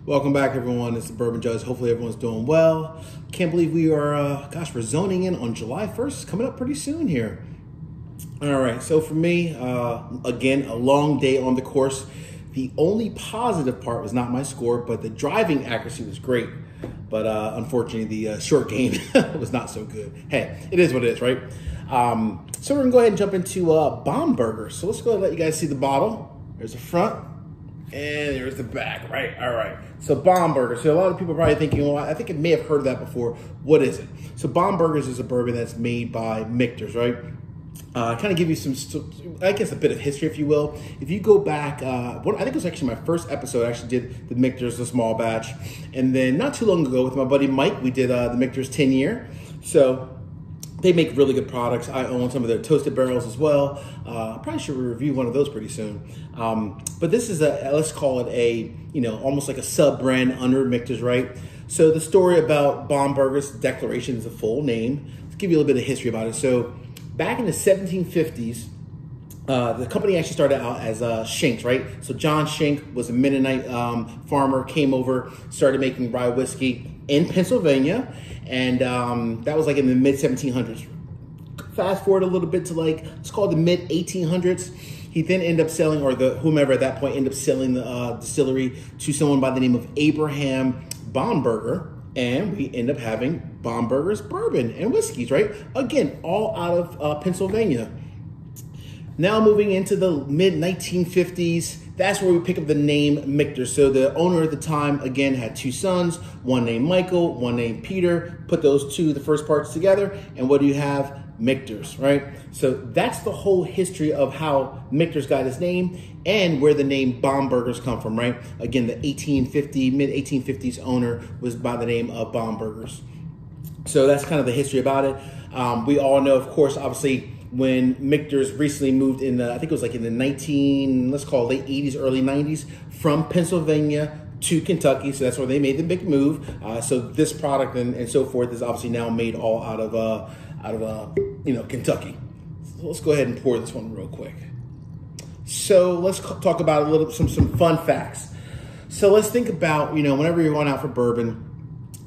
Welcome back, everyone. It's the Bourbon Judge. Hopefully everyone's doing well. Can't believe we are, we're zoning in on July 1st. Coming up pretty soon here. All right, so for me, again, a long day on the course. The only positive part was not my score, but the driving accuracy was great. But unfortunately, the short game was not so good. Hey, it is what it is, right? So we're going to go ahead and jump into Bomberger. So let's go ahead and let you guys see the bottle. There's the front. And there's the back, right? All right. So Bomberger. So a lot of people are probably thinking, well, I think I may have heard of that before. What is it? So Bombergers is a bourbon that's made by Michter's, right? Kind of give you some, I guess, a bit of history, if you will. If you go back, I think it was actually my first episode. I actually did the Michter's, the small batch. And then not too long ago with my buddy Mike, we did the Michter's 10 year. So they make really good products. I own some of their toasted barrels as well. Probably should review one of those pretty soon. But this is let's call it a, almost like a sub-brand under Michter's, right? So the story about Bomberger's declaration is a full name. Let's give you a little bit of history about it. So back in the 1750s, the company actually started out as Schenk, right? So John Schenk was a Mennonite farmer, came over, started making rye whiskey in Pennsylvania, and that was like in the mid 1700s. Fast forward a little bit to let's call it the mid 1800s. He then ended up selling, or whomever at that point ended up selling the distillery to someone by the name of Abraham Bomberger, and we end up having Bomberger's bourbon and whiskeys, right? Again, all out of Pennsylvania. Now moving into the mid 1950s, that's where we pick up the name Michter. So the owner at the time, again, had two sons, one named Michael, one named Peter. Put those two, the first parts together, and what do you have? Michter's, right? So that's the whole history of how Michter's got his name and where the name Bomberger's come from, right? Again, the mid 1850s owner was by the name of Bomberger's. So that's kind of the history about it. We all know, of course, obviously, when Michter's recently moved in the, I think it was like in the let's call it late 80s, early 90s, from Pennsylvania to Kentucky. So that's where they made the big move. So this product and so forth is obviously now made all out of Kentucky. So let's go ahead and pour this one real quick. So let's talk about some fun facts. So let's think about, whenever you're going out for bourbon,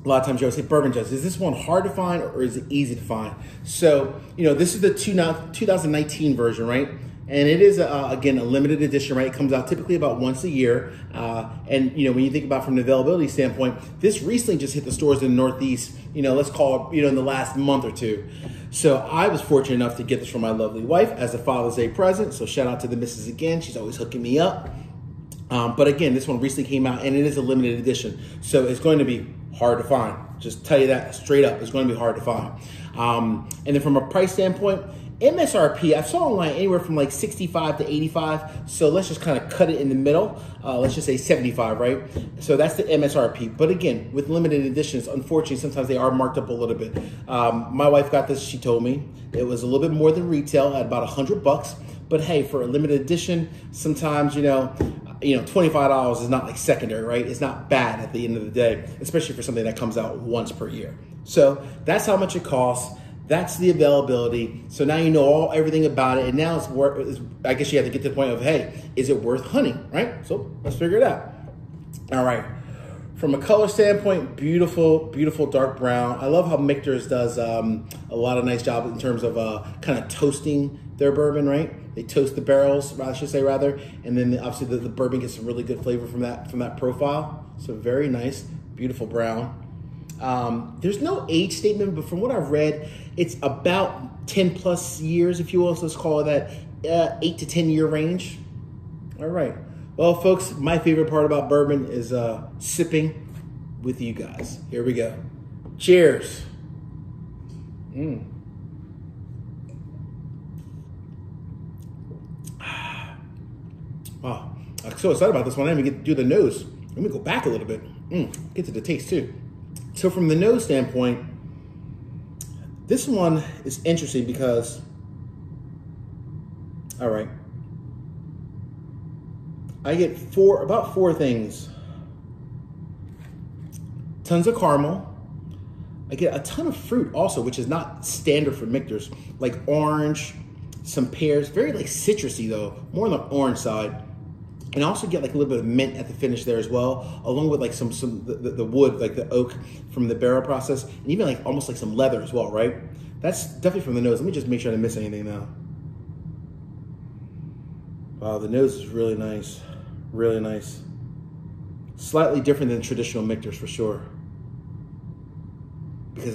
a lot of times you always say, Bourbon Judge, is this one hard to find or is it easy to find? So, this is the 2019 version, right? And it is, again, a limited edition, right? It comes out typically about once a year. And, when you think about from an availability standpoint, this recently just hit the stores in the Northeast, let's call it, in the last month or two. So I was fortunate enough to get this from my lovely wife as a Father's Day present. So shout out to the missus again. She's always hooking me up. But again, this one recently came out and it is a limited edition. So it's going to be hard to find. Just tell you that straight up. It's going to be hard to find. And then from a price standpoint, MSRP, I saw online anywhere from like 65 to 85. So let's just kind of cut it in the middle. Let's just say 75, right? So that's the MSRP. But again, with limited editions, unfortunately, sometimes they are marked up a little bit. My wife got this, she told me. It was a little bit more than retail at about $100. But hey, for a limited edition, sometimes, $25 is not like secondary, right? It's not bad at the end of the day, especially for something that comes out once per year. So that's how much it costs. That's the availability. So now you know everything about it. And now I guess you have to get to the point of, hey, is it worth hunting, right? So let's figure it out. All right. From a color standpoint, beautiful, beautiful dark brown. I love how Michter's does a lot of nice job in terms of kind of toasting their bourbon, right? They toast the barrels, I should say rather, and then obviously the bourbon gets some really good flavor from that profile. So very nice, beautiful brown. There's no age statement, but from what I've read, it's about 10 plus years, if you will. So let's call it that 8 to 10 year range. All right. Well, folks, my favorite part about bourbon is sipping with you guys. Here we go. Cheers. Wow, I'm so excited about this one. I didn't even get to do the nose. Let me go back a little bit. Get to the taste too. So from the nose standpoint, this one is interesting because, all right, I get about four things. Tons of caramel. I get a ton of fruit also, which is not standard for Michter's, like orange, some pears, very like citrusy though, more on the orange side. And also get like a little bit of mint at the finish there as well, along with like the wood, like the oak from the barrel process, and even like almost like some leather as well, right? That's definitely from the nose. Let me just make sure I didn't miss anything now. Wow, the nose is really nice, really nice. Slightly different than traditional Michters for sure. Because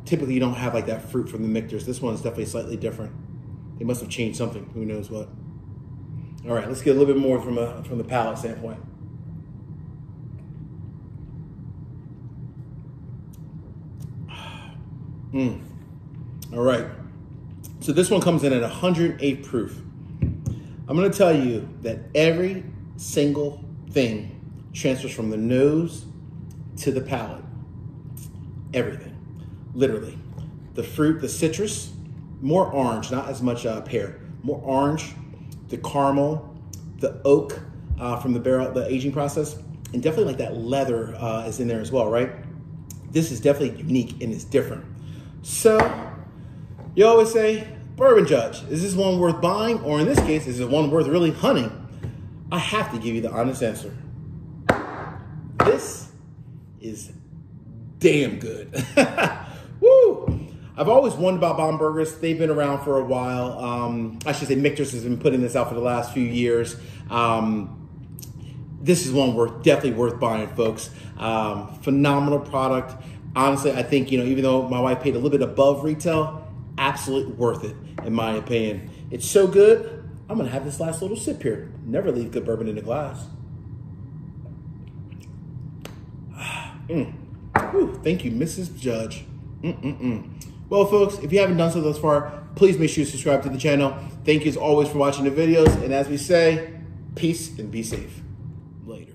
typically you don't have like that fruit from the Michters. This one's definitely slightly different. They must have changed something, who knows what. All right, let's get a little bit more from the palate standpoint. All right, so this one comes in at 108 proof. I'm gonna tell you that every single thing transfers from the nose to the palate. Everything, literally. The fruit, the citrus, more orange, not as much pear, more orange. The caramel, the oak from the barrel, the aging process, and definitely like that leather is in there as well, right? This is definitely unique and it's different. So, you always say, Bourbon Judge, is this one worth buying? Or in this case, is it one worth really hunting? I have to give you the honest answer. This is damn good. Woo! I've always wondered about Bombergers. They've been around for a while. I should say Michter's has been putting this out for the last few years. This is one definitely worth buying, folks. Phenomenal product. Honestly, I think, even though my wife paid a little bit above retail, absolutely worth it, in my opinion. It's so good, I'm gonna have this last little sip here. Never leave good bourbon in a glass. Whew, thank you, Mrs. Judge. Well, folks, if you haven't done so thus far, please make sure you subscribe to the channel. Thank you as always for watching the videos. And as we say, peace and be safe. Later.